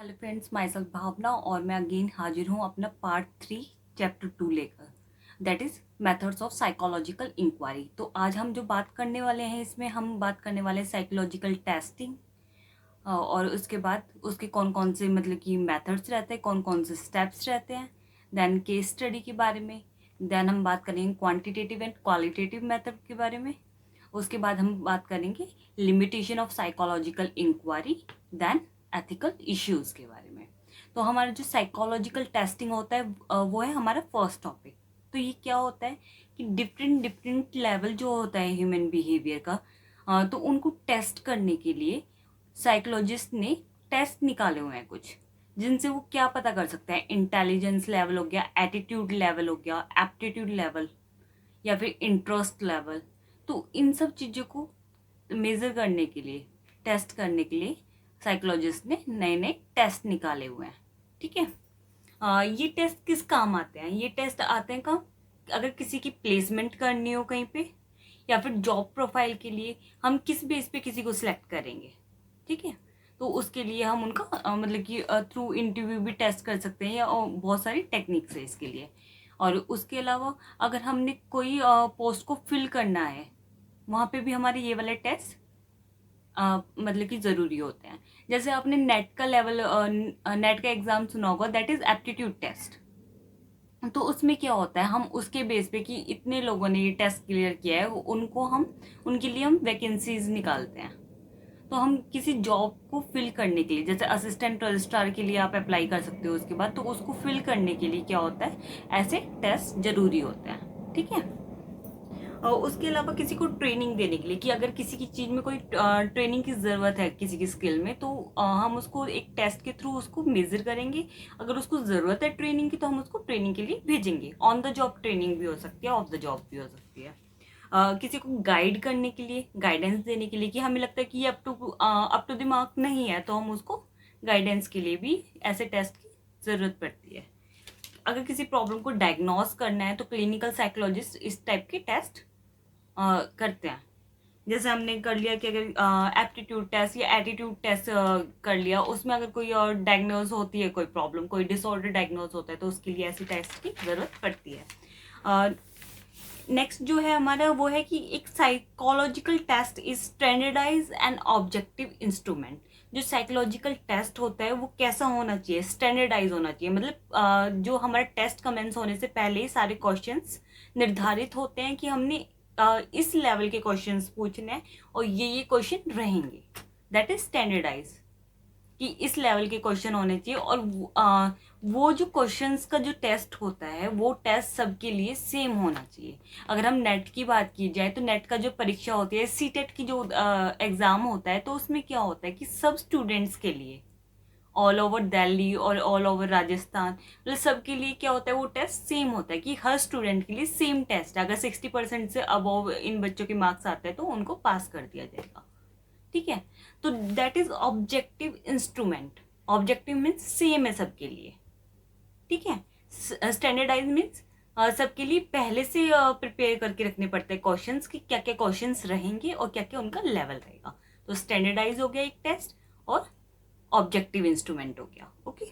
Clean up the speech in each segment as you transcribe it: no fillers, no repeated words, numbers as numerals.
Hello friends, my self भावना और मैं again हाजिर हूँ अपना पार्ट 3 चैप्टर 2 लेकर, that is methods of psychological inquiry. तो आज हम जो बात करने वाले हैं, इसमें हम बात करने वाले हैं साइकोलॉजिकल टेस्टिंग और उसके बाद उसके कौन कौन से मतलब कि मेथड्स रहते हैं, कौन कौन से स्टेप्स रहते हैं, देन केस स्टडी के बारे में, देन हम बात करेंगे क्वांटिटेटिव एंड क्वालिटेटिव मेथड के बारे में, उसके बाद हम बात करेंगे limitation of psychological inquiry, then ethical issues के बारे में। तो हमारा जो साइकोलॉजिकल टेस्टिंग होता है वो है हमारा फर्स्ट टॉपिक। तो ये क्या होता है कि डिफरेंट डिफरेंट लेवल जो होता है ह्यूमन बिहेवियर का, तो उनको टेस्ट करने के लिए साइकोलॉजिस्ट ने टेस्ट निकाले हुए हैं कुछ, जिनसे वो क्या पता कर सकते हैं। इंटेलिजेंस लेवल हो गया, एटीट्यूड लेवल हो गया, एप्टीट्यूड लेवल या फिर इंटरेस्ट लेवल। तो इन सब चीज़ों को मेज़र करने के लिए, टेस्ट करने के लिए साइकोलॉजिस्ट ने नए नए टेस्ट निकाले हुए हैं। ठीक है, ये टेस्ट किस काम आते हैं? ये टेस्ट आते हैं काम अगर किसी की प्लेसमेंट करनी हो कहीं पे, या फिर जॉब प्रोफाइल के लिए हम किस बेस पे किसी को सिलेक्ट करेंगे। ठीक है, तो उसके लिए हम उनका मतलब कि थ्रू इंटरव्यू भी टेस्ट कर सकते हैं, या बहुत सारी टेक्निक्स है इसके लिए। और उसके अलावा अगर हमने कोई पोस्ट को फिल करना है, वहाँ पे भी हमारे ये वाले टेस्ट मतलब कि ज़रूरी होते हैं। जैसे आपने नेट का लेवल, नेट का एग्ज़ाम सुना होगा, दैट इज़ एप्टीट्यूड टेस्ट। तो उसमें क्या होता है, हम उसके बेस पे कि इतने लोगों ने ये टेस्ट क्लियर किया है, उनको हम उनके लिए हम वैकेंसीज निकालते हैं। तो हम किसी जॉब को फिल करने के लिए, जैसे असिस्टेंट रजिस्ट्रार के लिए आप अप्लाई कर सकते हो उसके बाद, तो उसको फिल करने के लिए क्या होता है, ऐसे टेस्ट ज़रूरी होते हैं। ठीक है, और उसके अलावा किसी को ट्रेनिंग देने के लिए, कि अगर किसी की चीज़ में कोई ट्रेनिंग की ज़रूरत है किसी की स्किल में, तो हम उसको एक टेस्ट के थ्रू उसको मेज़र करेंगे। अगर उसको ज़रूरत है ट्रेनिंग की, तो हम उसको ट्रेनिंग के लिए भेजेंगे। ऑन द जॉब ट्रेनिंग भी हो सकती है, ऑफ द जॉब भी हो सकती है। किसी को गाइड करने के लिए, गाइडेंस देने के लिए, कि हमें लगता है कि ये अप टू द मार्क नहीं है, तो हम उसको गाइडेंस के लिए भी ऐसे टेस्ट की ज़रूरत पड़ती है। अगर किसी प्रॉब्लम को डायग्नोस करना है, तो क्लिनिकल साइकोलॉजिस्ट इस टाइप के टेस्ट करते हैं। जैसे हमने कर लिया कि अगर एप्टीट्यूड टेस्ट या एटीट्यूड टेस्ट कर लिया, उसमें अगर कोई और डायग्नोज होती है, कोई प्रॉब्लम, कोई डिसऑर्डर डायग्नोज होता है, तो उसके लिए ऐसी टेस्ट की ज़रूरत पड़ती है। नेक्स्ट जो है हमारा, वो है कि एक psychological test is standardize and objective instrument. जो साइकोलॉजिकल टेस्ट होता है वो कैसा होना चाहिए, स्टैंडर्डाइज होना चाहिए। मतलब जो हमारा टेस्ट कमेंस होने से पहले ही सारे क्वेश्चंस निर्धारित होते हैं कि हमने इस लेवल के क्वेश्चंस पूछने हैं और ये क्वेश्चन रहेंगे। दैट इज स्टैंडर्डाइज, कि इस लेवल के क्वेश्चन होने चाहिए। और वो जो क्वेश्चंस का जो टेस्ट होता है, वो टेस्ट सबके लिए सेम होना चाहिए। अगर हम नेट की बात की जाए, तो नेट का जो परीक्षा होती है, सीटेट की जो एग्ज़ाम होता है, तो उसमें क्या होता है कि सब स्टूडेंट्स के लिए, ऑल ओवर दिल्ली और ऑल ओवर राजस्थान, मतलब सबके लिए क्या होता है, वो टेस्ट सेम होता है, कि हर स्टूडेंट के लिए सेम टेस्ट है। अगर 60% से अबव इन बच्चों के मार्क्स आते हैं, तो उनको पास कर दिया जाएगा। ठीक है, तो that is objective instrument. Objective means same है सबके लिए। ठीक है, स्टैंडर्डाइज मीन्स सबके लिए पहले से प्रिपेयर करके रखने पड़ते हैं क्वेश्चंस, कि क्या क्या क्वेश्चंस रहेंगे और क्या क्या उनका लेवल रहेगा। तो स्टैंडर्डाइज हो गया एक टेस्ट, और ऑब्जेक्टिव इंस्ट्रूमेंट हो गया। ओके,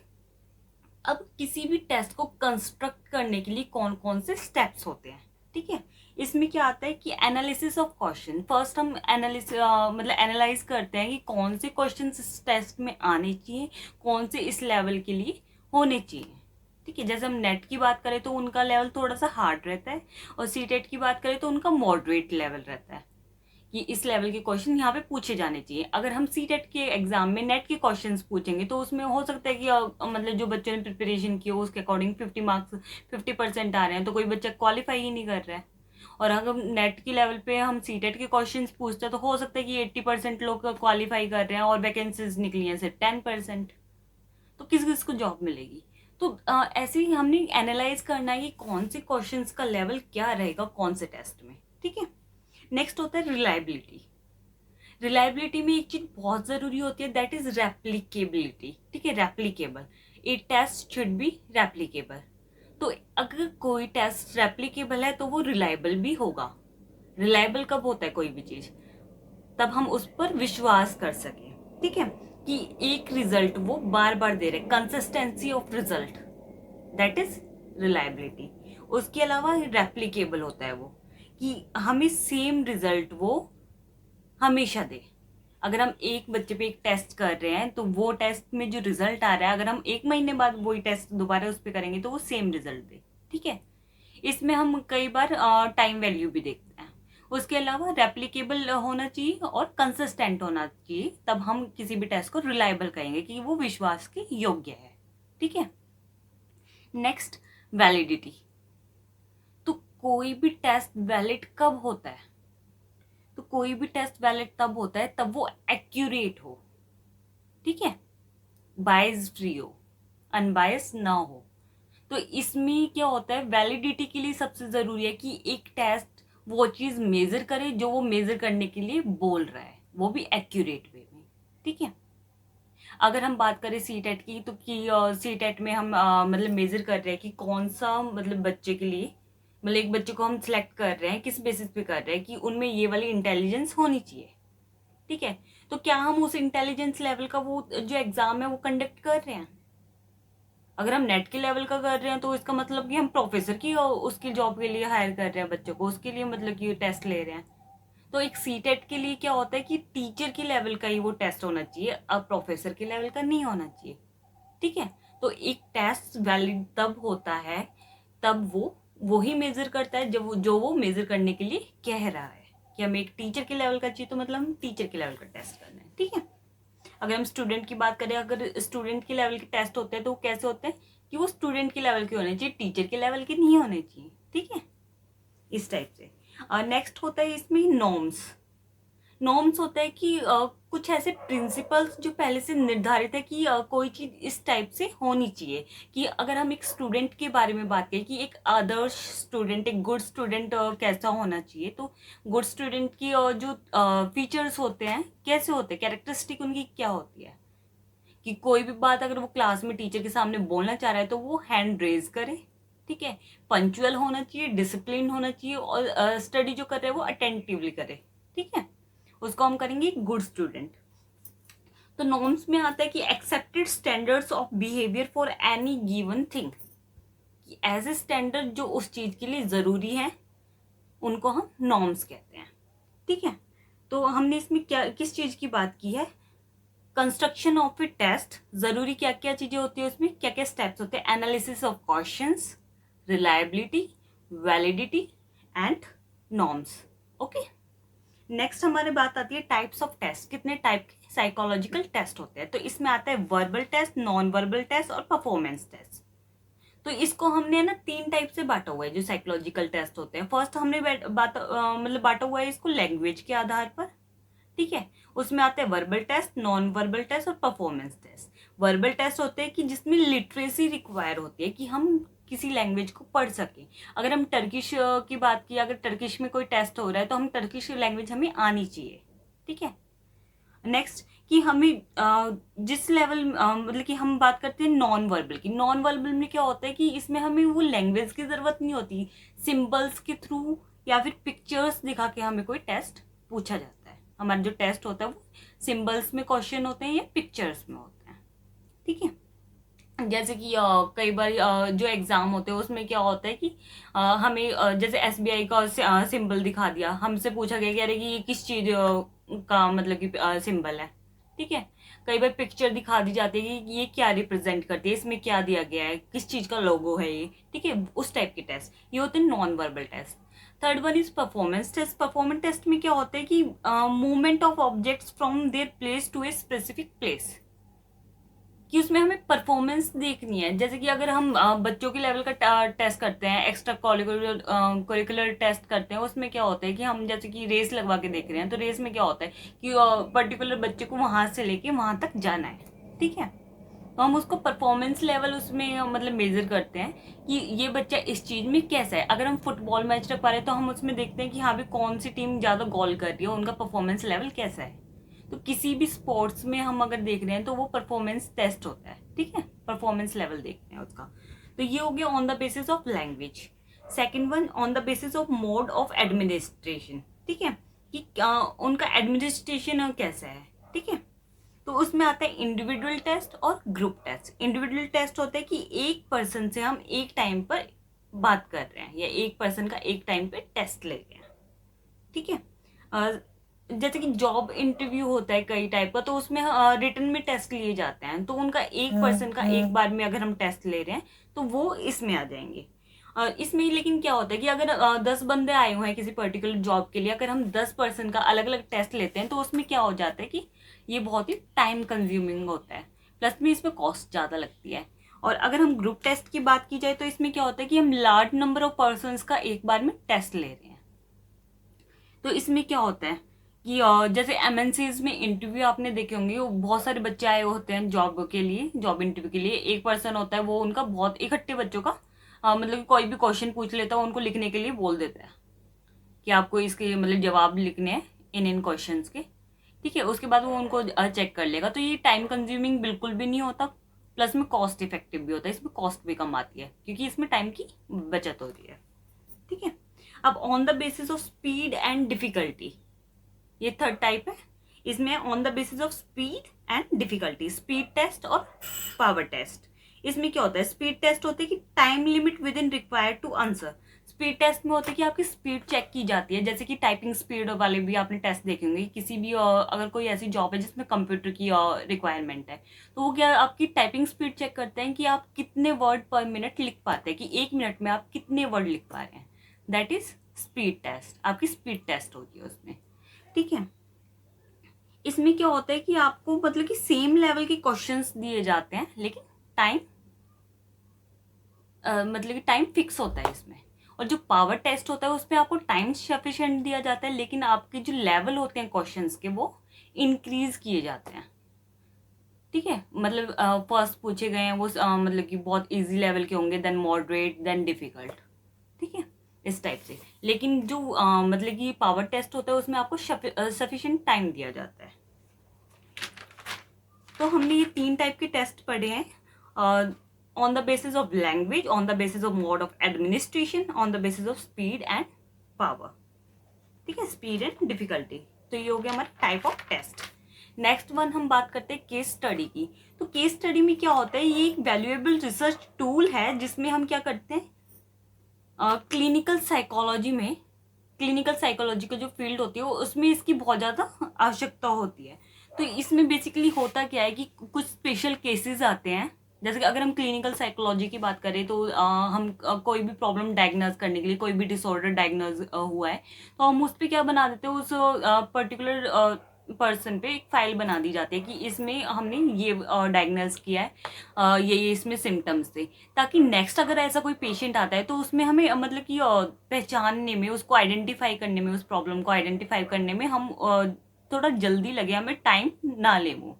अब किसी भी टेस्ट को कंस्ट्रक्ट करने के लिए कौन कौन से स्टेप्स होते हैं। ठीक है, इसमें क्या आता है कि एनालिसिस ऑफ क्वेश्चन। फर्स्ट हम मतलब एनालाइज करते हैं कि कौन से क्वेश्चन इस टेस्ट में आने चाहिए, कौन से इस लेवल के लिए होने चाहिए। ठीक है, जैसे हम नेट की बात करें तो उनका लेवल थोड़ा सा हार्ड रहता है, और सीटेट की बात करें तो उनका मॉडरेट लेवल रहता है, कि इस लेवल के क्वेश्चन यहाँ पे पूछे जाने चाहिए। अगर हम सीटेट के एग्जाम में नेट के क्वेश्चंस पूछेंगे, तो उसमें हो सकता है कि मतलब जो बच्चों ने प्रिपरेशन की हो, उसके अकॉर्डिंग 50% आ रहे हैं, तो कोई बच्चा क्वालिफाई ही नहीं कर रहा है। और अगर नेट की लेवल पे हम सीटेट के क्वेश्चंस पूछते हैं, तो हो सकता है कि 80% लोग क्वालिफाई कर रहे हैं और वैकेंसीज निकली हैं सिर्फ 10%। तो किस किस को जॉब मिलेगी? तो ऐसे ही हमने एनालाइज करना है कि कौन से क्वेश्चंस का लेवल क्या रहेगा कौन से टेस्ट में। ठीक है, नेक्स्ट होता है रिलायबिलिटी। रिलायबिलिटी में एक चीज बहुत जरूरी होती है, दैट इज रेप्लीकेबिलिटी। ठीक है, replicable, a test should be replicable. तो अगर कोई टेस्ट रेप्लीकेबल है, तो वो रिलायबल भी होगा। रिलायबल कब होता है कोई भी चीज, तब हम उस पर विश्वास कर सकें। ठीक है, कि एक रिजल्ट वो बार बार दे रहे, consistency of result, that is reliability. उसके अलावा रेप्लिकेबल होता है वो, कि हमें सेम रिजल्ट वो हमेशा दे। अगर हम एक बच्चे पे एक टेस्ट कर रहे हैं तो वो टेस्ट में जो रिजल्ट आ रहा है, अगर हम 1 महीने बाद वही टेस्ट दोबारा उस पर करेंगे तो वो सेम रिजल्ट दे। ठीक है, इसमें हम कई बार टाइम वैल्यू भी देखते हैं। उसके अलावा रेप्लिकेबल होना चाहिए और कंसिस्टेंट होना चाहिए, तब हम किसी भी टेस्ट को रिलायबल कहेंगे कि वो विश्वास के योग्य है। ठीक है, नेक्स्ट, वैलिडिटी। तो कोई भी टेस्ट वैलिड कब होता है? तो कोई भी टेस्ट वैलिड तब होता है तब वो एक्यूरेट हो, ठीक है, बायस फ्री हो, अनबायस ना हो। तो इसमें क्या होता है, वैलिडिटी के लिए सबसे जरूरी है कि एक टेस्ट वो चीज मेजर करे जो वो मेजर करने के लिए बोल रहा है, वो भी एक्यूरेट वे में। ठीक है, अगर हम बात करें सी टेट की, तो कि सी टेट में हम मतलब मेजर कर रहे हैं कि कौन सा मतलब बच्चे के लिए, मतलब एक बच्चे को हम सिलेक्ट कर रहे हैं, किस बेसिस पे कर रहे हैं कि उनमें ये वाली इंटेलिजेंस होनी चाहिए। ठीक है, तो क्या हम उस इंटेलिजेंस लेवल का वो जो एग्जाम है वो कंडक्ट कर रहे हैं? अगर हम नेट के लेवल का कर रहे हैं तो इसका मतलब कि हम प्रोफेसर की उसकी जॉब के लिए हायर कर रहे हैं बच्चों को, उसके लिए मतलब कि टेस्ट ले रहे हैं। तो एक सी टेट के लिए क्या होता है कि टीचर के लेवल का ही वो टेस्ट होना चाहिए, अब प्रोफेसर के लेवल का नहीं होना चाहिए। ठीक है, तो एक टेस्ट वैलिड तब होता है तब वो ही मेजर करता है जब जो वो मेजर करने के लिए कह रहा है कि हमें एक टीचर के लेवल का चाहिए, तो मतलब हम टीचर के लेवल का टेस्ट करना है। ठीक है, अगर हम स्टूडेंट की बात करें, अगर स्टूडेंट के लेवल के टेस्ट होते हैं तो वो कैसे होते हैं कि वो स्टूडेंट के लेवल के होने चाहिए, टीचर के लेवल के नहीं होने चाहिए। ठीक है, इस टाइप से। नेक्स्ट होता है इसमें नॉर्म्स। नॉर्म्स होता है कि कुछ ऐसे प्रिंसिपल्स जो पहले से निर्धारित है कि कोई चीज इस टाइप से होनी चाहिए। कि अगर हम एक स्टूडेंट के बारे में बात करें कि एक आदर्श स्टूडेंट, एक गुड स्टूडेंट कैसा होना चाहिए, तो गुड स्टूडेंट की जो फीचर्स होते हैं कैसे होते हैं, कैरेक्टरिस्टिक उनकी क्या होती है, कि कोई भी बात अगर वो क्लास में टीचर के सामने बोलना चाह रहा है तो वो हैंड रेज करे। ठीक है, पंचुअल होना चाहिए, डिसिप्लिन होना चाहिए, और स्टडी जो कर रहे हैं वो अटेंटिवली करे। ठीक है, उसको हम करेंगे गुड स्टूडेंट। तो नॉर्म्स में आता है कि accepted standards of behaviour for any given thing, कि एज ए स्टैंडर्ड जो उस चीज के लिए जरूरी है उनको हम नॉर्म्स कहते हैं। ठीक है, तो हमने इसमें क्या किस चीज की बात की है, कंस्ट्रक्शन ऑफ ए टेस्ट, जरूरी क्या क्या चीजें होती है उसमें, क्या क्या स्टेप्स होते हैं, analysis of questions, reliability, validity and norms. Okay, next हमारे बात आती है टाइप्स ऑफ टेस्ट, कितने टाइप के साइकोलॉजिकल टेस्ट होते हैं। तो इसमें आता है verbal test, non verbal test और परफॉर्मेंस टेस्ट। तो इसको हमने ना 3 टाइप से बांटा हुआ है जो साइकोलॉजिकल टेस्ट होते हैं। फर्स्ट हमने मतलब बांटा हुआ है इसको लैंग्वेज के आधार पर। ठीक है, उसमें आते हैं verbal test, non verbal test और परफॉर्मेंस टेस्ट। वर्बल टेस्ट होते हैं कि जिसमें लिटरेसी रिक्वायर होती है, कि हम किसी लैंग्वेज को पढ़ सकें। अगर हम टर्किश की बात की, अगर टर्किश में कोई टेस्ट हो रहा है तो हम टर्किश लैंग्वेज हमें आनी चाहिए। ठीक है, नेक्स्ट, कि हमें जिस लेवल मतलब कि हम बात करते हैं नॉन वर्बल की। नॉन वर्बल में क्या होता है कि इसमें हमें वो लैंग्वेज की जरूरत नहीं होती, सिंबल्स के थ्रू या फिर पिक्चर्स दिखा के हमें कोई टेस्ट पूछा जाता है। हमारा जो टेस्ट होता है वो सिंबल्स में क्वेश्चन होते हैं या पिक्चर्स में होते हैं। ठीक है, जैसे कि कई बार जो एग्जाम होते हैं उसमें क्या होता है कि हमें जैसे एसबीआई का सिंबल दिखा दिया, हमसे पूछा गया कि अरे कि ये किस चीज का मतलब कि सिंबल है। ठीक है, कई बार पिक्चर दिखा दी जाती है कि ये क्या रिप्रेजेंट करती है, इसमें क्या दिया गया है, किस चीज का लोगो है ये। ठीक है, उस टाइप के टेस्ट ये होते हैं non verbal test. Third one is performance test. Performance test में क्या होता है कि movement of objects from their place to a specific place, कि उसमें हमें परफॉर्मेंस देखनी है। जैसे कि अगर हम बच्चों के लेवल का टेस्ट करते हैं, एक्स्ट्रा करिकुलर टेस्ट करते हैं, उसमें क्या होता है कि हम जैसे कि रेस लगवा के देख रहे हैं, तो रेस में क्या होता है कि पर्टिकुलर बच्चे को वहां से लेके वहां तक जाना है। ठीक है, तो हम उसको परफॉर्मेंस लेवल उसमें मतलब मेजर करते हैं कि ये बच्चा इस चीज में कैसा है। अगर हम फुटबॉल मैच रख पा रहे हैं तो हम उसमें देखते हैं कि हाँ भी कौन सी टीम ज्यादा गोल कर रही है, उनका परफॉर्मेंस लेवल कैसा है। तो किसी भी स्पोर्ट्स में हम अगर देख रहे हैं तो वो परफॉर्मेंस टेस्ट होता है। ठीक है, परफॉर्मेंस लेवल देखते हैं उसका। तो ये हो गया on the basis of language. Second one on the basis of mode of administration. ठीक है, कि उनका एडमिनिस्ट्रेशन कैसा है। ठीक है, तो उसमें आता है इंडिविजुअल टेस्ट और ग्रुप टेस्ट। इंडिविजुअल टेस्ट होता है कि एक पर्सन से हम एक टाइम पर बात कर रहे हैं या एक पर्सन का एक टाइम पे टेस्ट ले रहे हैं, ठीक है। जैसे कि जॉब इंटरव्यू होता है कई टाइप का, तो उसमें रिटन में टेस्ट लिए जाते हैं, तो उनका एक पर्सन का एक बार में अगर हम टेस्ट ले रहे हैं तो वो इसमें आ जाएंगे। इसमें लेकिन क्या होता है कि अगर 10 बंदे आए हुए हैं किसी पर्टिकुलर जॉब के लिए, अगर हम 10 पर्सन का अलग अलग टेस्ट लेते हैं तो उसमें क्या हो जाता है कि ये बहुत ही टाइम कंज्यूमिंग होता है, प्लस में इसमें कॉस्ट ज़्यादा लगती है। और अगर हम ग्रुप टेस्ट की बात की जाए तो इसमें क्या होता है कि हम लार्ज नंबर ऑफ पर्सन का एक बार में टेस्ट ले रहे हैं। तो इसमें क्या होता है कि जैसे एमएनसीज में इंटरव्यू आपने देखे होंगे, वो बहुत सारे बच्चे आए होते हैं जॉब के लिए, जॉब इंटरव्यू के लिए। एक पर्सन होता है वो उनका बहुत इकट्ठे बच्चों का मतलब कि कोई भी क्वेश्चन पूछ लेता है, उनको लिखने के लिए बोल देता है कि आपको इसके मतलब जवाब लिखने हैं इन क्वेश्चंस के, ठीक है। उसके बाद वो उनको चेक कर लेगा। तो ये टाइम कंज्यूमिंग बिल्कुल भी नहीं होता, प्लस में कॉस्ट इफेक्टिव भी होता है, इसमें कॉस्ट भी कम आती है क्योंकि इसमें टाइम की बचत होती है, ठीक है। अब on the basis of speed and difficulty, ये थर्ड टाइप है। इसमें on the basis of speed and difficulty, speed test और पावर टेस्ट। इसमें क्या होता है, स्पीड टेस्ट होता है कि time limit within required to answer. Speed test में होता है कि आपकी स्पीड चेक की जाती है, जैसे कि टाइपिंग स्पीड वाले भी आपने टेस्ट देखे होंगे। किसी भी अगर कोई ऐसी जॉब है जिसमें कंप्यूटर की रिक्वायरमेंट है, तो वो क्या आपकी टाइपिंग स्पीड चेक करते हैं कि आप कितने वर्ड पर मिनट लिख पाते हैं, कि एक मिनट में आप कितने वर्ड लिख पा रहे हैं। दैट इज स्पीड टेस्ट, आपकी स्पीड टेस्ट होती है उसमें, ठीक है। इसमें क्या होता है कि आपको मतलब कि सेम लेवल के क्वेश्चंस दिए जाते हैं, लेकिन टाइम मतलब कि टाइम फिक्स होता है इसमें। और जो पावर टेस्ट होता है उसमें आपको टाइम सफिशिएंट दिया जाता है, लेकिन आपके जो लेवल होते हैं क्वेश्चंस के वो इंक्रीज किए जाते हैं, ठीक है। मतलब फर्स्ट पूछे गए हैं वो मतलब कि बहुत इजी लेवल के होंगे, देन मॉडरेट, देन डिफिकल्ट, ठीक है, इस टाइप से। लेकिन जो मतलब कि पावर टेस्ट होता है उसमें आपको सफिशिएंट टाइम दिया जाता है। तो हमने ये 3 टाइप के टेस्ट पढ़े हैं, on the basis of language, on the basis of mode of administration, on the basis of speed and power, ठीक है, स्पीड एंड डिफिकल्टी। तो ये हो गया हमारा type of test. Next one हम बात करते हैं केस स्टडी की। तो केस स्टडी में क्या होता है, ये एक वैल्यूएबल रिसर्च टूल है जिसमें हम क्या करते हैं, क्लिनिकल साइकोलॉजी में, क्लिनिकल साइकोलॉजी का जो फील्ड होती है उसमें इसकी बहुत ज़्यादा आवश्यकता होती है। तो इसमें बेसिकली होता क्या है कि कुछ स्पेशल केसेस आते हैं, जैसे कि अगर हम क्लिनिकल साइकोलॉजी की बात करें तो हम कोई भी प्रॉब्लम डायग्नोज करने के लिए, कोई भी डिसऑर्डर डायग्नोज हुआ है, तो हम उस पर क्या बना देते हैं, उस पर्टिकुलर पर्सन पे एक फाइल बना दी जाती है कि इसमें हमने ये डायग्नोज किया है, ये इसमें सिम्टम्स थे, ताकि नेक्स्ट अगर ऐसा कोई पेशेंट आता है तो उसमें हमें मतलब कि पहचानने में, उसको आइडेंटिफाई करने में, उस प्रॉब्लम को आइडेंटिफाई करने में हम थोड़ा जल्दी लगे, हमें टाइम ना ले वो।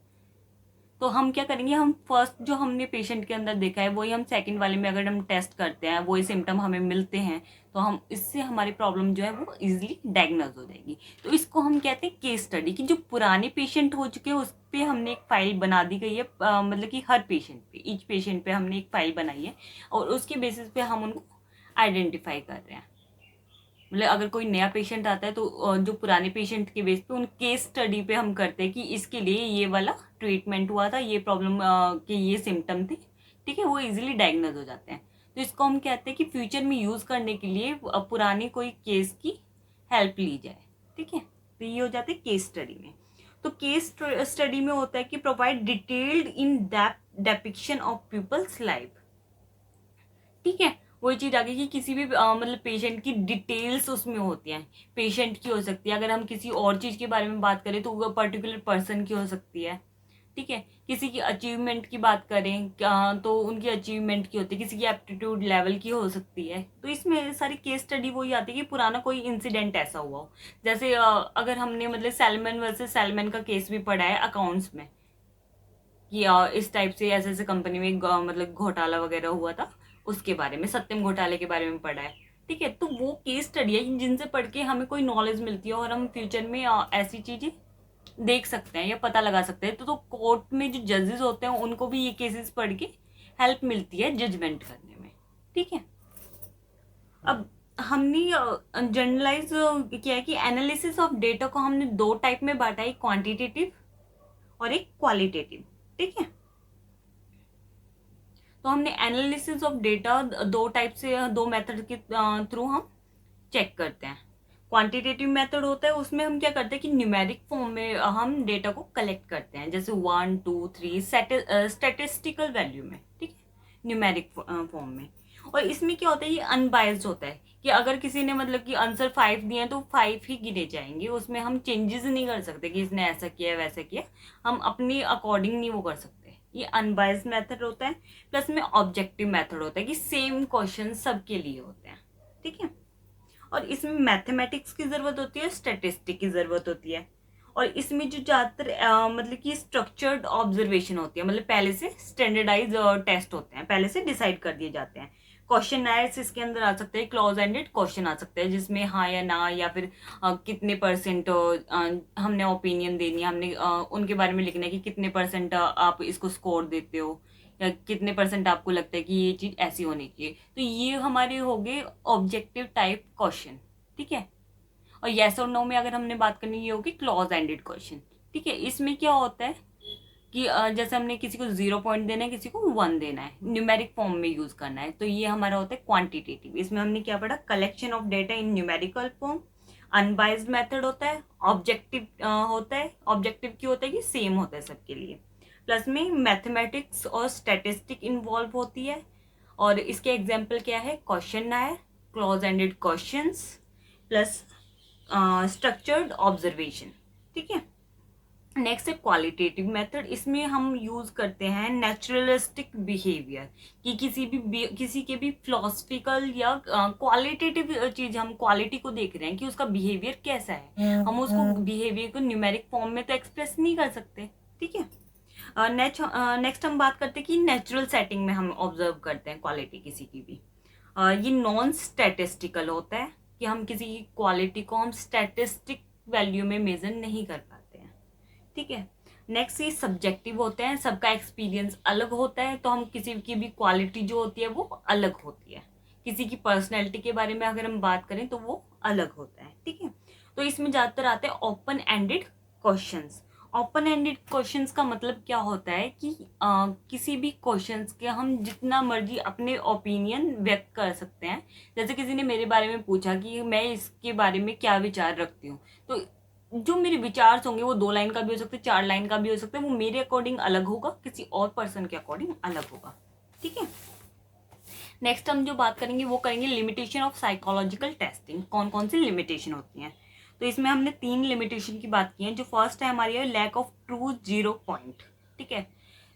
तो हम क्या करेंगे, हम फर्स्ट जो हमने पेशेंट के अंदर देखा है वही हम सेकंड वाले में अगर हम टेस्ट करते हैं, वही सिम्टम हमें मिलते हैं, तो हम इससे हमारी प्रॉब्लम जो है वो इजीली डायग्नोज हो जाएगी। तो इसको हम कहते हैं केस स्टडी, कि जो पुराने पेशेंट हो चुके हैं उस पर हमने एक फाइल बना दी गई है, मतलब कि हर पेशेंट पे, ईच पेशेंट पे हमने एक फाइल बनाई है और उसके बेसिस पे हम उनको आइडेंटिफाई कर रहे हैं। मतलब अगर कोई नया पेशेंट आता है तो जो पुराने पेशेंट के बेस पे उन केस स्टडी पे हम करते हैं कि इसके लिए ये वाला ट्रीटमेंट हुआ था, ये प्रॉब्लम के ये सिम्टम थे, ठीक है, वो इजीली डायग्नोज हो जाते हैं। तो इसको हम कहते हैं कि फ्यूचर में यूज़ करने के लिए पुरानी कोई केस की हेल्प ली जाए, ठीक है। तो ये हो जाता है केस स्टडी में। तो केस स्टडी में होता है कि provide detailed in depth depiction of people's life, ठीक है। वही चीज़ आगे कि किसी भी मतलब पेशेंट की डिटेल्स उसमें होती हैं, पेशेंट की हो सकती है, अगर हम किसी और चीज़ के बारे में बात करें तो वो पर्टिकुलर पर्सन की हो सकती है, ठीक है। किसी की अचीवमेंट की बात करें तो उनकी अचीवमेंट की होती है, किसी की एप्टीट्यूड लेवल की हो सकती है। तो इसमें सारी केस स्टडी वही आती है कि पुराना कोई इंसिडेंट ऐसा हुआ हो, जैसे अगर हमने मतलब सैलमन वर्सेस सैलमन का केस भी पढ़ा है अकाउंट्स में, कि इस टाइप से ऐसे ऐसे कंपनी में मतलब घोटाला वगैरह हुआ था, उसके बारे में, सत्यम घोटाले के बारे में पढ़ा है, ठीक है। तो वो केस स्टडी है जिनसे पढ़ के हमें कोई नॉलेज मिलती है और हम फ्यूचर में ऐसी चीज़ें देख सकते हैं या पता लगा सकते हैं। तो कोर्ट में जो जजेस होते हैं उनको भी ये केसेस पढ़ के हेल्प मिलती है जजमेंट करने में, ठीक है। अब हमने जनरलाइज किया है कि एनालिसिस ऑफ डेटा को हमने 2 टाइप में बांटा है, क्वांटिटेटिव और एक क्वालिटेटिव। ठीक है, तो हमने एनालिसिस ऑफ डेटा दो टाइप से, दो मेथड के थ्रू हम चेक करते हैं। क्वांटिटेटिव मेथड होता है, उसमें हम क्या करते हैं कि न्यूमेरिक फॉर्म में हम डेटा को कलेक्ट करते हैं, जैसे 1 2 3 स्टैटिस्टिकल वैल्यू में। ठीक है, न्यूमेरिक फॉर्म में। और इसमें क्या होता है, ये अनबायस्ड होता है कि अगर किसी ने मतलब कि आंसर 5 दिए हैं तो 5 ही गिने जाएंगे, उसमें हम चेंजेस नहीं कर सकते कि इसने ऐसा किया वैसा किया, हम अपनी अकॉर्डिंग नहीं वो कर सकते। ये अनबायस्ड मेथड होता है। प्लस में ऑब्जेक्टिव मेथड होता है कि सेम क्वेश्चन सबके लिए होते हैं। ठीक है, और इसमें मैथमेटिक्स की ज़रूरत होती है, स्टैटिस्टिक की ज़रूरत होती है। और इसमें जो ज़्यादातर मतलब कि स्ट्रक्चर्ड ऑब्जर्वेशन होती है, मतलब पहले से स्टैंडर्डाइज टेस्ट होते हैं, पहले से डिसाइड कर दिए जाते हैं। क्वेश्चन आयर्स इसके अंदर आ सकते हैं, क्लोज एंडेड क्वेश्चन आ सकते हैं जिसमें हाँ या ना, या फिर कितने परसेंट हमने ओपिनियन देनी है, हमने उनके बारे में लिखना है कि कितने परसेंट आप इसको स्कोर देते हो, या कितने परसेंट आपको लगता है कि ये चीज़ ऐसी होनी चाहिए। तो ये हमारे हो गए ऑब्जेक्टिव टाइप क्वेश्चन। ठीक है, और येस और नो में अगर हमने बात करनी, ये होगी क्लॉज एंडेड क्वेश्चन। ठीक है, इसमें क्या होता है कि जैसे हमने किसी को 0 पॉइंट देना है, किसी को 1 देना है, न्यूमेरिक फॉर्म में यूज करना है, तो ये हमारा होता है क्वांटिटेटिव। इसमें हमने क्या पढ़ा, collection of data in numerical form. Unbiased method होता है, ऑब्जेक्टिव होता है, ऑब्जेक्टिव क्यों होता है कि सेम होता है सबके लिए। प्लस में मैथमेटिक्स और स्टैटिस्टिक इन्वॉल्व होती है। और इसके एग्जाम्पल क्या है, क्वेश्चन है, clause ended questions, plus structured observation. ठीक है, नेक्स्ट है क्वालिटेटिव मेथड। इसमें हम यूज करते हैं नेचुरलिस्टिक बिहेवियर, कि किसी के भी फिलोसफिकल या क्वालिटेटिव चीज, हम क्वालिटी को देख रहे हैं कि उसका बिहेवियर कैसा है, हम उसको बिहेवियर को न्यूमेरिक फॉर्म में तो एक्सप्रेस नहीं कर सकते। ठीक है, नेक्स्ट हम बात करते हैं कि नेचुरल सेटिंग में हम ऑब्जर्व करते हैं क्वालिटी किसी की भी। ये नॉन स्टैटिस्टिकल होता है कि हम किसी की क्वालिटी को हम स्टैटिस्टिक वैल्यू में मेजर नहीं कर पाते हैं। ठीक है, नेक्स्ट ये सब्जेक्टिव होते हैं, सबका एक्सपीरियंस अलग होता है, तो हम किसी की भी क्वालिटी जो होती है वो अलग होती है। किसी की पर्सनैलिटी के बारे में अगर हम बात करें तो वो अलग होता है। ठीक है, तो इसमें ज़्यादातर आते हैं open ended questions. Open ended questions का मतलब क्या होता है कि किसी भी क्वेश्चंस के हम जितना मर्जी अपने ओपिनियन व्यक्त कर सकते हैं। जैसे किसी ने मेरे बारे में पूछा कि मैं इसके बारे में क्या विचार रखती हूँ, तो जो मेरे विचार होंगे वो 2 लाइन का भी हो सकता है, 4 लाइन का भी हो सकता है, वो मेरे अकॉर्डिंग अलग होगा, किसी और पर्सन के अकॉर्डिंग अलग होगा। ठीक है, नेक्स्ट हम जो बात करेंगे वो करेंगे लिमिटेशन ऑफ साइकोलॉजिकल टेस्टिंग। कौन कौन सी लिमिटेशन होती हैं, तो इसमें हमने 3 लिमिटेशन की बात की है। जो फर्स्ट है हमारी है लैक ऑफ ट्रू 0 पॉइंट। ठीक है,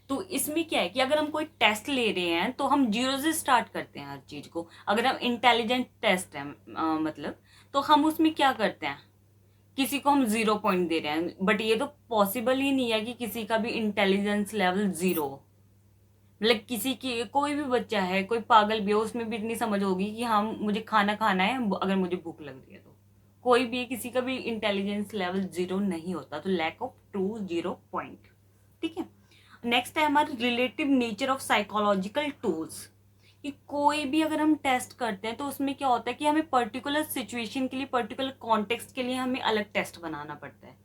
तो इसमें क्या है कि अगर हम कोई टेस्ट ले रहे हैं तो हम जीरो से स्टार्ट करते हैं हर चीज़ को। अगर हम इंटेलिजेंट टेस्ट है मतलब, तो हम उसमें क्या करते हैं, किसी को हम 0 पॉइंट दे रहे हैं, बट ये तो पॉसिबल ही नहीं है कि किसी का भी इंटेलिजेंस लेवल 0। मतलब किसी की, कोई भी बच्चा है, कोई पागल भी हो, उसमें भी इतनी समझ होगी कि हाँ मुझे खाना खाना है अगर मुझे भूख लग रही है। तो कोई भी, किसी का भी इंटेलिजेंस लेवल 0 नहीं होता, तो लैक ऑफ ट्रू 0 पॉइंट। ठीक है, नेक्स्ट है हमारे relative nature of psychological tools, कि कोई भी अगर हम टेस्ट करते हैं तो उसमें क्या होता है कि हमें पर्टिकुलर सिचुएशन के लिए, पर्टिकुलर कॉन्टेक्स्ट के लिए हमें अलग टेस्ट बनाना पड़ता है।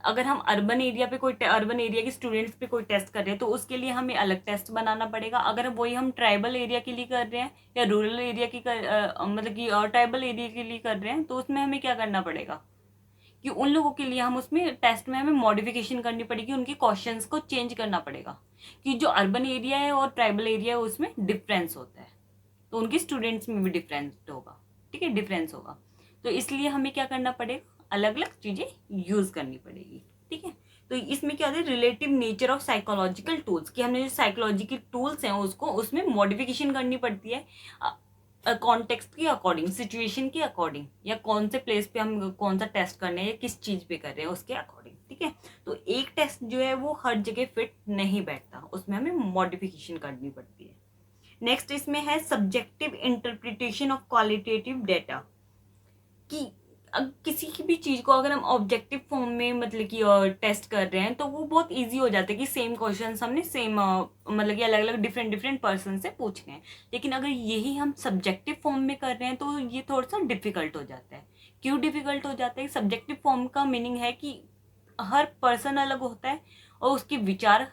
अगर हम अर्बन एरिया पे कोई, अर्बन एरिया के स्टूडेंट्स पे कोई टेस्ट कर रहे हैं तो उसके लिए हमें अलग टेस्ट बनाना पड़ेगा। अगर वही हम ट्राइबल एरिया के लिए कर रहे हैं या रूरल एरिया की मतलब कि ट्राइबल एरिया के लिए कर रहे हैं, तो उसमें हमें क्या करना पड़ेगा कि उन लोगों के लिए हम उसमें टेस्ट में हमें मॉडिफिकेशन करनी पड़ेगी, उनके क्वेश्चंस को चेंज करना पड़ेगा, कि जो अर्बन एरिया है और ट्राइबल एरिया है उसमें डिफरेंस होता है, तो उनके स्टूडेंट्स में भी डिफरेंस होगा। ठीक है, डिफरेंस होगा, तो इसलिए हमें क्या करना पड़ेगा, अलग अलग चीज़ें यूज़ करनी पड़ेगी। ठीक है, तो इसमें क्या होता है relative nature of psychological tools, कि हमने जो साइकोलॉजिकल टूल्स हैं उसको, उसमें मॉडिफिकेशन करनी पड़ती है कॉन्टेक्स्ट के अकॉर्डिंग, सिचुएशन के अकॉर्डिंग, या कौन से प्लेस पे हम कौन सा टेस्ट करने हैं या किस चीज़ पे कर रहे हैं उसके अकॉर्डिंग। ठीक है, तो एक टेस्ट जो है वो हर जगह फिट नहीं बैठता, उसमें हमें मॉडिफिकेशन करनी पड़ती है। नेक्स्ट इसमें है subjective interpretation of qualitative data, कि किसी की भी चीज़ को अगर हम ऑब्जेक्टिव फॉर्म में मतलब कि टेस्ट कर रहे हैं तो वो बहुत इजी हो जाता है कि सेम क्वेश्चन हमने सेम मतलब कि अलग अलग डिफरेंट डिफरेंट पर्सन से पूछ रहे हैं। लेकिन अगर यही हम सब्जेक्टिव फॉर्म में कर रहे हैं तो ये थोड़ा सा डिफिकल्ट हो जाता है। क्यों डिफिकल्ट हो जाता है, सब्जेक्टिव फॉर्म का मीनिंग है कि हर पर्सन अलग होता है और उसके विचार,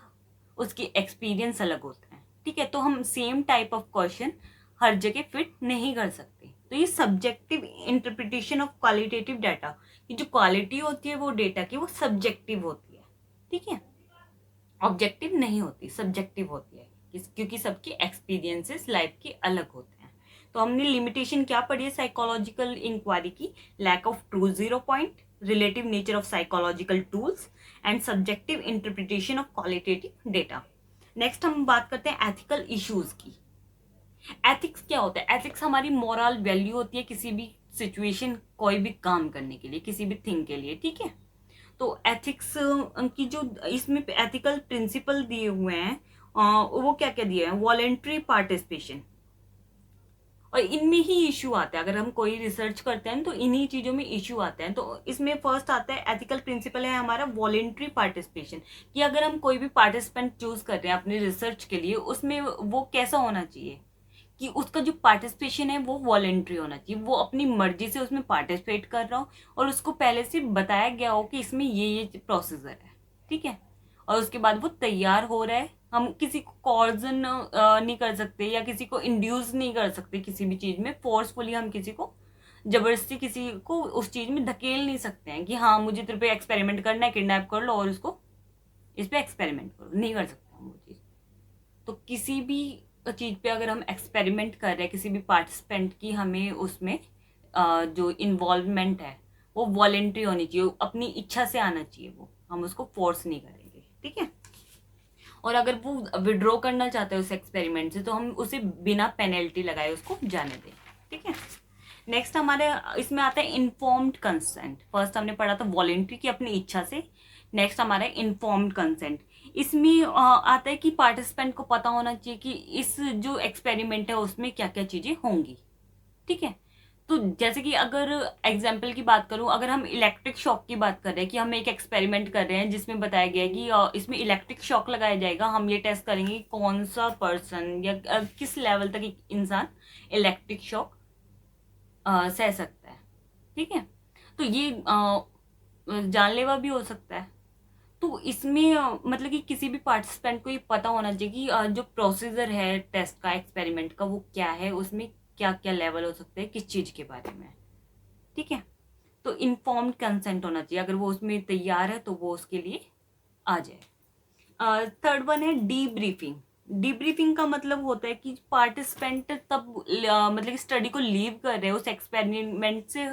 उसके एक्सपीरियंस अलग होते हैं, ठीक है। तो हम सेम टाइप ऑफ क्वेश्चन हर जगह फिट नहीं कर सकते। तो ये subjective interpretation of qualitative data, कि जो क्वालिटी होती है वो डेटा की वो सब्जेक्टिव होती है, ठीक है, ऑब्जेक्टिव नहीं होती, सब्जेक्टिव होती है, क्योंकि सबके एक्सपीरियंसेस लाइफ के अलग होते हैं। तो हमने लिमिटेशन क्या पढ़ी है साइकोलॉजिकल इंक्वायरी की? Lack of true zero point, relative nature of psychological tools and subjective interpretation of qualitative data. Next हम बात करते हैं एथिकल इश्यूज की। एथिक्स क्या होता है? एथिक्स हमारी मोरल वैल्यू होती है किसी भी सिचुएशन, कोई भी काम करने के लिए, किसी भी थिंग के लिए, ठीक है। तो एथिक्स की जो इसमें एथिकल प्रिंसिपल दिए हुए हैं, वो क्या क्या दिए हैं? वॉलेंट्री पार्टिसिपेशन, और इनमें ही इशू आता है। अगर हम कोई रिसर्च करते हैं तो इन्हीं चीजों में इशू आते हैं। तो इसमें फर्स्ट आता है एथिकल प्रिंसिपल है हमारा वॉलेंट्री पार्टिसिपेशन, कि अगर हम कोई भी पार्टिसिपेंट चूज कर रहे हैं अपने रिसर्च के लिए, उसमें वो कैसा होना चाहिए कि उसका जो पार्टिसिपेशन है वो वॉलेंट्री होना चाहिए, वो अपनी मर्जी से उसमें पार्टिसिपेट कर रहा हो और उसको पहले से बताया गया हो कि इसमें ये प्रोसीजर है, ठीक है, और उसके बाद वो तैयार हो रहा है। हम किसी को कॉर्जन नहीं कर सकते या किसी को इंड्यूस नहीं कर सकते किसी भी चीज में फोर्सफुली, हम किसी को जबरदस्ती किसी को उस चीज में धकेल नहीं सकते हैं कि हाँ मुझे तेरे पे एक्सपेरिमेंट करना है, किडनैप कर लो और उसको इस पे एक्सपेरिमेंट करो, नहीं कर सकते हम वो चीज। तो किसी भी चीज पे अगर हम एक्सपेरिमेंट कर रहे हैं, किसी भी पार्टिसिपेंट की हमें उसमें जो इन्वॉल्वमेंट है वो वॉलेंट्री होनी चाहिए, अपनी इच्छा से आना चाहिए, वो हम उसको फोर्स नहीं करेंगे, ठीक है। और अगर वो विड्रॉ करना चाहता है उस एक्सपेरिमेंट से तो हम उसे बिना पेनल्टी लगाए उसको जाने दें, ठीक है। नेक्स्ट हमारे इसमें आता है इन्फॉर्म्ड कंसेंट। फर्स्ट हमने पढ़ा था वॉलेंट्री की अपनी इच्छा से, नेक्स्ट हमारा इन्फॉर्म्ड कंसेंट। इसमें आता है कि पार्टिसिपेंट को पता होना चाहिए कि इस जो एक्सपेरिमेंट है उसमें क्या क्या चीजें होंगी, ठीक है। तो जैसे कि अगर एग्जाम्पल की बात करूं, अगर हम इलेक्ट्रिक शॉक की बात कर रहे हैं कि हम एक एक्सपेरिमेंट कर रहे हैं जिसमें बताया गया है कि इसमें इलेक्ट्रिक शॉक लगाया जाएगा, हम ये टेस्ट करेंगे कौन सा पर्सन या किस लेवल तक एक इंसान इलेक्ट्रिक शॉक सह सकता है, ठीक है। तो ये जानलेवा भी हो सकता है। तो इसमें मतलब कि किसी भी पार्टिसिपेंट को ये पता होना चाहिए कि जो प्रोसीजर है टेस्ट का, एक्सपेरिमेंट का, वो क्या है, उसमें क्या क्या लेवल हो सकते हैं किस चीज के बारे में, ठीक है। तो इन्फॉर्म्ड कंसेंट होना चाहिए, अगर वो उसमें तैयार है तो वो उसके लिए आ जाए। थर्ड वन है डीब्रीफिंग। डीब्रीफिंग का मतलब होता है कि पार्टिसिपेंट तब मतलब कि स्टडी को लीव कर रहे हैं उस एक्सपेरिमेंट से,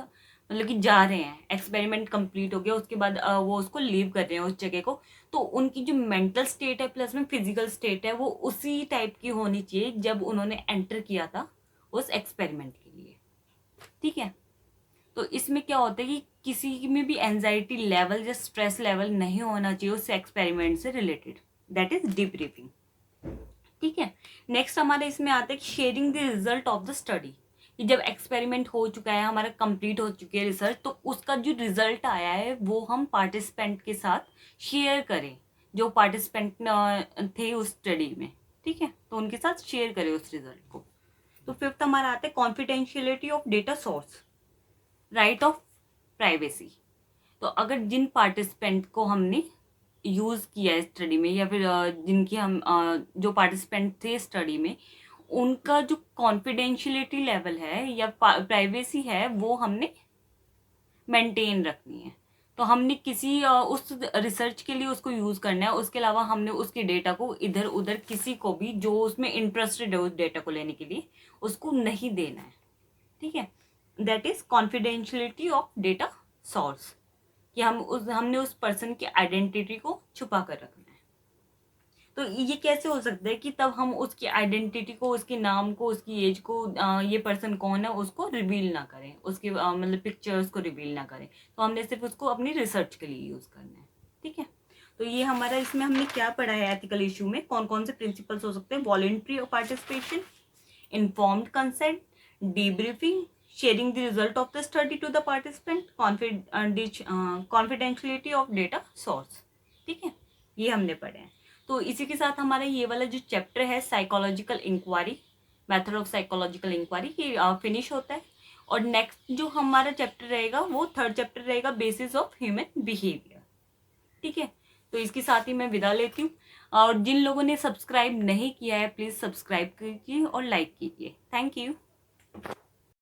मतलब कि जा रहे हैं, एक्सपेरिमेंट कंप्लीट हो गया उसके बाद वो उसको लीव कर रहे हैं उस जगह को, तो उनकी जो मेंटल स्टेट है प्लस में फिजिकल स्टेट है वो उसी टाइप की होनी चाहिए जब उन्होंने एंटर किया था उस एक्सपेरिमेंट के लिए, ठीक है। तो इसमें क्या होता है कि किसी में भी एंजाइटी लेवल या स्ट्रेस लेवल नहीं होना चाहिए उस एक्सपेरिमेंट से रिलेटेड, दैट इज डीब्रीफिंग, ठीक है। नेक्स्ट हमारे इसमें आता है sharing the result of the study, कि जब एक्सपेरिमेंट हो चुका है हमारा, कंप्लीट हो चुकी है रिसर्च, तो उसका जो रिजल्ट आया है वो हम पार्टिसिपेंट के साथ शेयर करें, जो पार्टिसिपेंट थे उस स्टडी में, ठीक है, तो उनके साथ शेयर करें उस रिजल्ट को। तो फिफ्थ हमारा आता है confidentiality of data source, right of privacy. तो अगर जिन पार्टिसिपेंट को हमने यूज़ किया है स्टडी में, या फिर जिनकी हम जो पार्टिसिपेंट थे स्टडी में, उनका जो कॉन्फिडेंशियलिटी लेवल है या प्राइवेसी है वो हमने मेंटेन रखनी है। तो हमने किसी उस रिसर्च के लिए उसको यूज़ करना है, उसके अलावा हमने उसके डेटा को इधर उधर किसी को भी जो उसमें इंटरेस्टेड है उस डेटा को लेने के लिए उसको नहीं देना है, ठीक है। That is confidentiality of data source, कि हमने उस पर्सन की आइडेंटिटी को छुपा कर रखना है। तो ये कैसे हो सकता है कि तब हम उसकी आइडेंटिटी को, उसके नाम को, उसकी एज को, ये पर्सन कौन है उसको रिवील ना करें, उसके मतलब पिक्चर्स को रिवील ना करें, तो हमने सिर्फ उसको अपनी रिसर्च के लिए यूज़ करना है, ठीक है। तो ये हमारा इसमें हमने क्या पढ़ा है एथिकल इशू में, कौन कौन से प्रिंसिपल्स हो सकते हैं? Voluntary participation, informed consent, debriefing, sharing the result of the study to the participant, confidentiality of data source, ठीक है, ये हमने पढ़े हैं। तो इसी के साथ हमारा ये वाला जो चैप्टर है psychological inquiry, method of psychological inquiry, ये फिनिश होता है। और नेक्स्ट जो हमारा चैप्टर रहेगा वो थर्ड चैप्टर रहेगा बेसिस ऑफ ह्यूमन बिहेवियर, ठीक है। तो इसके साथ ही मैं विदा लेती हूँ। और जिन लोगों ने सब्सक्राइब नहीं किया है प्लीज़ सब्सक्राइब कीजिए और लाइक कीजिए। Thank you.